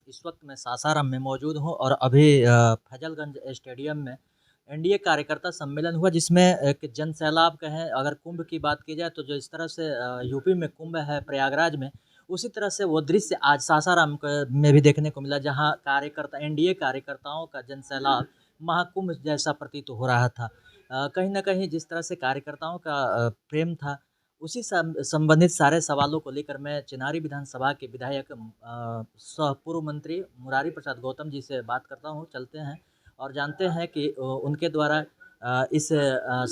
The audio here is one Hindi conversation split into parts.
इस वक्त मैं सासाराम में मौजूद हूँ और अभी फैजलगंज स्टेडियम में एनडीए कार्यकर्ता सम्मेलन हुआ जिसमें एक जन सैलाब कहें अगर कुंभ की बात की जाए तो जो इस तरह से यूपी में कुंभ है प्रयागराज में, उसी तरह से वो दृश्य आज सासाराम में भी देखने को मिला जहाँ कार्यकर्ता एनडीए कार्यकर्ताओं का जन सैलाब महाकुंभ जैसा प्रतीत हो रहा था। कहीं न कहीं जिस तरह से कार्यकर्ताओं का प्रेम था, उसी संबंधित सारे सवालों को लेकर मैं चिनारी विधानसभा के विधायक सह पूर्व मंत्री मुरारी प्रसाद गौतम जी से बात करता हूँ। चलते हैं और जानते हैं कि उनके द्वारा इस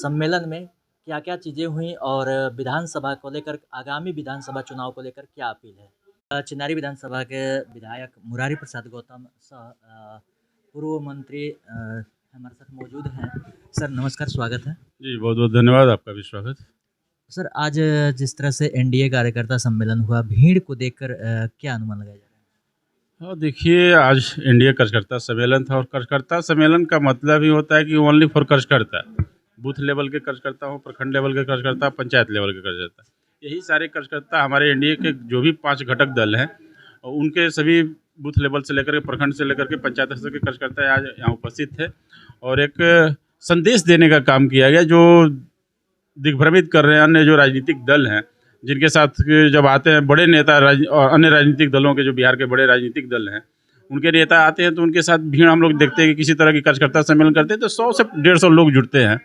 सम्मेलन में क्या-क्या चीज़ें हुई और विधानसभा को लेकर आगामी विधानसभा चुनाव को लेकर क्या अपील है। चिनारी विधानसभा के विधायक मुरारी प्रसाद गौतम सह पूर्व मंत्री हमारे साथ मौजूद हैं। सर नमस्कार, स्वागत है। जी बहुत-बहुत धन्यवाद, आपका भी स्वागत। सर आज जिस तरह से एनडीए कार्यकर्ता सम्मेलन हुआ, भीड़ को देखकर क्या अनुमान लगाया जा रहा है? हाँ, देखिए आज एनडीए कार्यकर्ता सम्मेलन था और कार्यकर्ता सम्मेलन का मतलब ही होता है कि ओनली फॉर कार्यकर्ता, बूथ लेवल के कार्यकर्ता हो, प्रखंड लेवल के कार्यकर्ता, पंचायत लेवल के कार्यकर्ता, यही सारे कार्यकर्ता हमारे एनडीए के जो भी 5 घटक दल हैं और उनके सभी बूथ लेवल से लेकर के प्रखंड से लेकर के पंचायत स्तर के कार्यकर्ता आज यहाँ उपस्थित थे और एक संदेश देने का काम किया गया जो दिग्भ्रमित कर रहे हैं अन्य जो राजनीतिक दल हैं, जिनके साथ जब आते हैं बड़े नेता और अन्य राजनीतिक दलों के जो बिहार के बड़े राजनीतिक दल हैं, उनके नेता आते हैं तो उनके साथ भीड़ हम लोग देखते हैं कि किसी तरह की कार्यकर्ता सम्मेलन करते हैं तो 100 से 150 लोग जुटते हैं।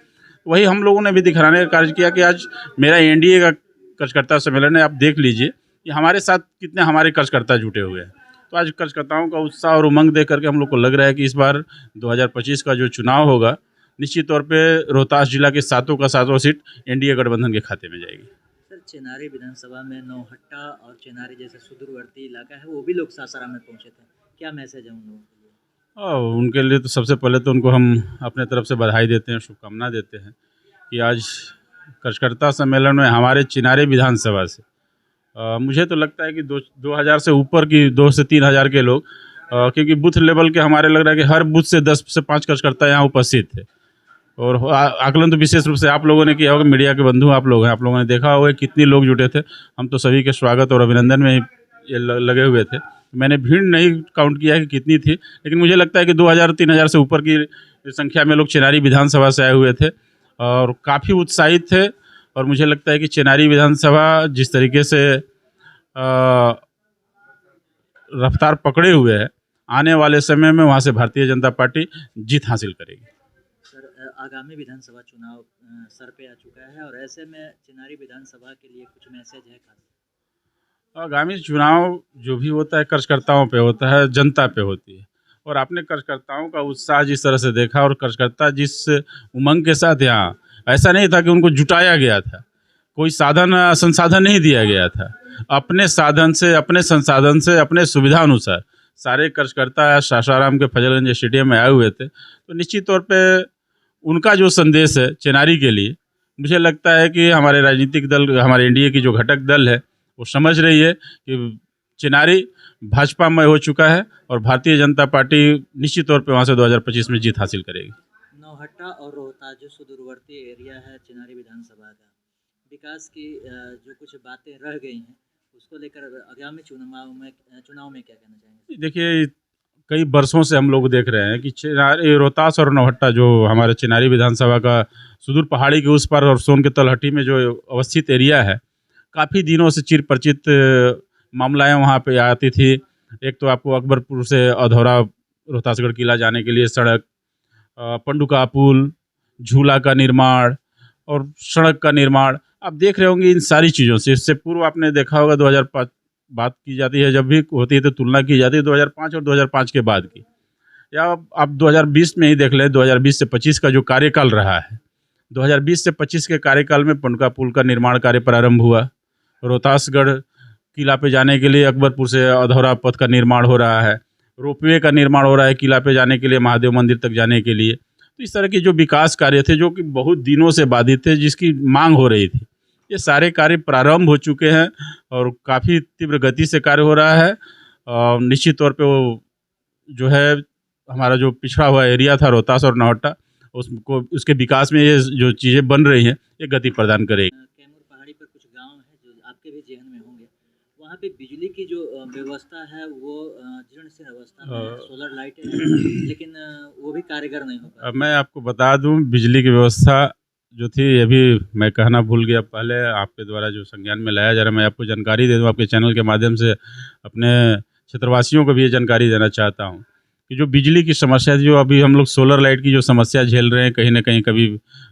वही हम लोगों ने भी दिखाने का कार्य किया कि आज मेरा एनडीए का कार्यकर्ता सम्मेलन है, आप देख लीजिए कि हमारे साथ कितने हमारे कार्यकर्ता जुटे हुए हैं। तो आज कार्यकर्ताओं का उत्साह और उमंग देख करके हम लोग को लग रहा है कि इस बार 2025 का जो चुनाव होगा, निश्चित तौर पे रोहतास जिला के सातों का सातों सीट एनडीए गठबंधन के खाते में जाएगी। सर चिनारी विधानसभा में नौहट्टा और चिनारी जैसे सुदूरवर्ती इलाका है, वो भी लोग सासाराम में पहुंचे थे, क्या मैसेज है उन लोगों के लिए? और उनके लिए तो सबसे पहले तो उनको हम अपने तरफ से बधाई देते हैं, शुभकामना देते हैं कि आज कार्यकर्ता सम्मेलन में हमारे चिनारी विधानसभा से मुझे तो लगता है कि 2000 से ऊपर की 2 से 3 हज़ार के लोग, क्योंकि बूथ लेवल के हमारे लग रहा है कि हर बूथ से 10 से 5 कार्यकर्ता यहाँ उपस्थित थे और आकलन तो विशेष रूप से आप लोगों ने किया होगा, मीडिया के बंधु आप लोग हैं, आप लोगों ने देखा होगा कितनी लोग जुटे थे। हम तो सभी के स्वागत और अभिनंदन में ही ये लगे हुए थे। मैंने भीड़ नहीं काउंट किया कि कितनी थी, लेकिन मुझे लगता है कि 2000-3000 से ऊपर की संख्या में लोग चिनारी विधानसभा से आए हुए थे और काफ़ी उत्साहित थे। और मुझे लगता है कि चिनारी विधानसभा जिस तरीके से रफ्तार पकड़े हुए है, आने वाले समय में वहाँ से भारतीय जनता पार्टी जीत हासिल करेगी। सर आगामी विधानसभा चुनाव सर पे आ चुका है और ऐसे में चिनारी विधानसभा के लिए कुछ मैसेज है खास? आगामी चुनाव जो भी होता है कार्यकर्ताओं पे होता है, जनता पे होती है और आपने कार्यकर्ताओं का उत्साह जिस तरह से देखा और कार्यकर्ता जिस उमंग के साथ यहाँ, ऐसा नहीं था कि उनको जुटाया गया था, कोई साधन संसाधन नहीं दिया गया था, अपने साधन से, अपने संसाधन से, अपने सुविधा अनुसार सारे कार्यकर्ता सासाराम के फैजलगंज स्टेडियम में आए हुए थे। तो निश्चित तौर पे उनका जो संदेश है चिनारी के लिए, मुझे लगता है कि हमारे राजनीतिक दल, हमारे एनडीए की जो घटक दल है, वो समझ रही है कि चिनारी भाजपामय हो चुका है और भारतीय जनता पार्टी निश्चित तौर पे वहाँ से 2025 में जीत हासिल करेगी। नौहट्टा और रोहतास जो सुदूरवर्ती एरिया है चिनारी विधानसभा का, विकास की जो कुछ बातें रह गई हैं उसको लेकर आगामी चुनाव में क्या कहना चाहेंगे? देखिए कई वर्षों से हम लोग देख रहे हैं कि चिनारी, रोहतास और नौहट्टा जो हमारे चिनारी विधानसभा का सुदूर पहाड़ी के उस पार और सोन के तलहटी में जो अवस्थित एरिया है, काफ़ी दिनों से चिर परिचित मामलाएं वहाँ पे आती थी। एक तो आपको अकबरपुर से अधौरा रोहतासगढ़ किला जाने के लिए सड़क, पंडुका पुल, झूला का निर्माण और सड़क का निर्माण, आप देख रहे होंगे इन सारी चीज़ों से। इससे पूर्व आपने देखा होगा 2005 बात की जाती है, जब भी होती है तो तुलना की जाती है 2005 और 2005 के बाद की, या आप 2020 में ही देख लें, 2020 से 25 का जो कार्यकाल रहा है, 2020 से 25 के कार्यकाल में पंडुका पुल का निर्माण कार्य प्रारंभ हुआ, रोहतासगढ़ किला पे जाने के लिए अकबरपुर से अधौरा पथ का निर्माण हो रहा है, रोपवे का निर्माण हो रहा है किला पे जाने के लिए, महादेव मंदिर तक जाने के लिए। तो इस तरह के जो विकास कार्य थे जो कि बहुत दिनों से बाधित थे, जिसकी मांग हो रही थी, ये सारे कार्य प्रारंभ हो चुके हैं और काफ़ी तीव्र गति से कार्य हो रहा है। निश्चित तौर पे वो जो है हमारा जो पिछड़ा हुआ एरिया था रोहतास और नौहट्टा, उसको, उसके विकास में ये जो चीज़ें बन रही हैं, ये गति प्रदान करेगी। कैमूर पहाड़ी पर कुछ गांव हैं जो आपके भी जेहन में होंगे, वहाँ पे बिजली की जो व्यवस्था है वो जीर्ण-सी अवस्था में है, अ, सोलर लाइटें हैं, लेकिन वो भी कारगर नहीं हो पा अब रही मैं आपको बता दूँ बिजली की व्यवस्था जो थी अभी मैं कहना भूल गया पहले आपके द्वारा जो संज्ञान में लाया जा रहा है, मैं आपको जानकारी दे दूँ आपके चैनल के माध्यम से अपने क्षेत्रवासियों को भी ये जानकारी देना चाहता हूँ कि जो बिजली की समस्या थी, जो अभी हम लोग सोलर लाइट की जो समस्या झेल रहे हैं, कहीं न कहीं कभी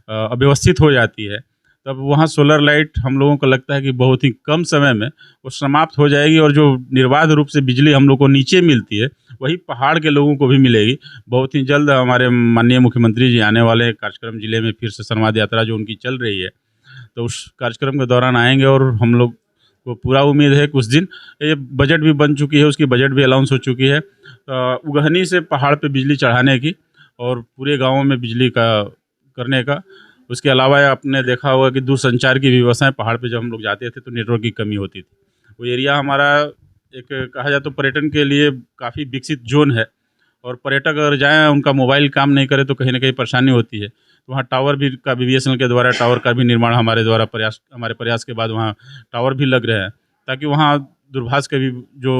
अव्यवस्थित हो जाती है, तब वहाँ सोलर लाइट हम लोगों को लगता है कि बहुत ही कम समय में वो समाप्त हो जाएगी और जो निर्बाध रूप से बिजली हम लोग को नीचे मिलती है, वही पहाड़ के लोगों को भी मिलेगी। बहुत ही जल्द हमारे माननीय मुख्यमंत्री जी आने वाले हैं, कार्यक्रम जिले में फिर से संवाद यात्रा जो उनकी चल रही है, तो उस कार्यक्रम के दौरान आएँगे और हम लोग को पूरा उम्मीद है कि उस दिन ये बजट भी बन चुकी है, उसकी बजट भी अनाउंस हो चुकी है। उगहनी से पहाड़ पे बिजली चढ़ाने की और पूरे गाँवों में बिजली का करने का। उसके अलावा आपने देखा होगा कि दूरसंचार की व्यवस्थाएँ पहाड़ पे जब हम लोग जाते थे तो नेटवर्क की कमी होती थी। वो एरिया हमारा एक कहा जाए तो पर्यटन के लिए काफ़ी विकसित ज़ोन है और पर्यटक अगर जाएँ उनका मोबाइल काम नहीं करे तो कहीं न कहीं परेशानी होती है। तो वहाँ टावर भी का बीएसएनएल के द्वारा टावर का भी निर्माण हमारे प्रयास के बाद वहाँ टावर भी लग रहे हैं, ताकि वहाँ दूरभाष की भी जो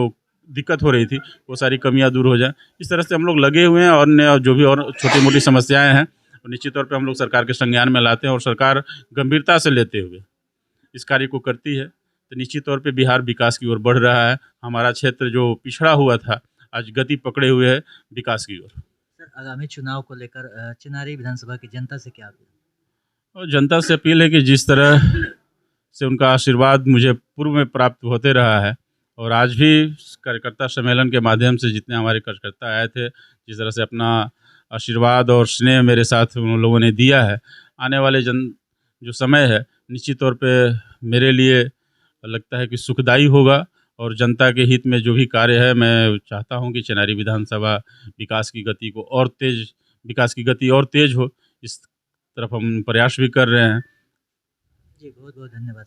दिक्कत हो रही थी, वो सारी कमियाँ दूर हो जाएँ। इस तरह से हम लोग लगे हुए हैं और अन्य जो भी और छोटी-मोटी समस्याएँ हैं, तो निश्चित तौर पे हम लोग सरकार के संज्ञान में लाते हैं और सरकार गंभीरता से लेते हुए इस कार्य को करती है। तो निश्चित तौर पे बिहार विकास की ओर बढ़ रहा है। हमारा क्षेत्र जो पिछड़ा हुआ था, आज गति पकड़े हुए है विकास की ओर। सर, आगामी चुनाव को लेकर चिनारी विधानसभा की जनता से क्या अपील? और जनता से अपील है कि जिस तरह से उनका आशीर्वाद मुझे पूर्व में प्राप्त होते रहा है और आज भी कार्यकर्ता सम्मेलन के माध्यम से जितने हमारे कार्यकर्ता आए थे, जिस तरह से अपना आशीर्वाद और स्नेह मेरे साथ उन लोगों ने दिया है, आने वाले जो समय है, निश्चित तौर पे मेरे लिए लगता है कि सुखदायी होगा और जनता के हित में जो भी कार्य है, मैं चाहता हूँ कि चिनारी विधानसभा विकास की गति को और तेज़ विकास की गति और तेज़ हो, इस तरफ हम प्रयास भी कर रहे हैं। जी, बहुत-बहुत धन्यवाद।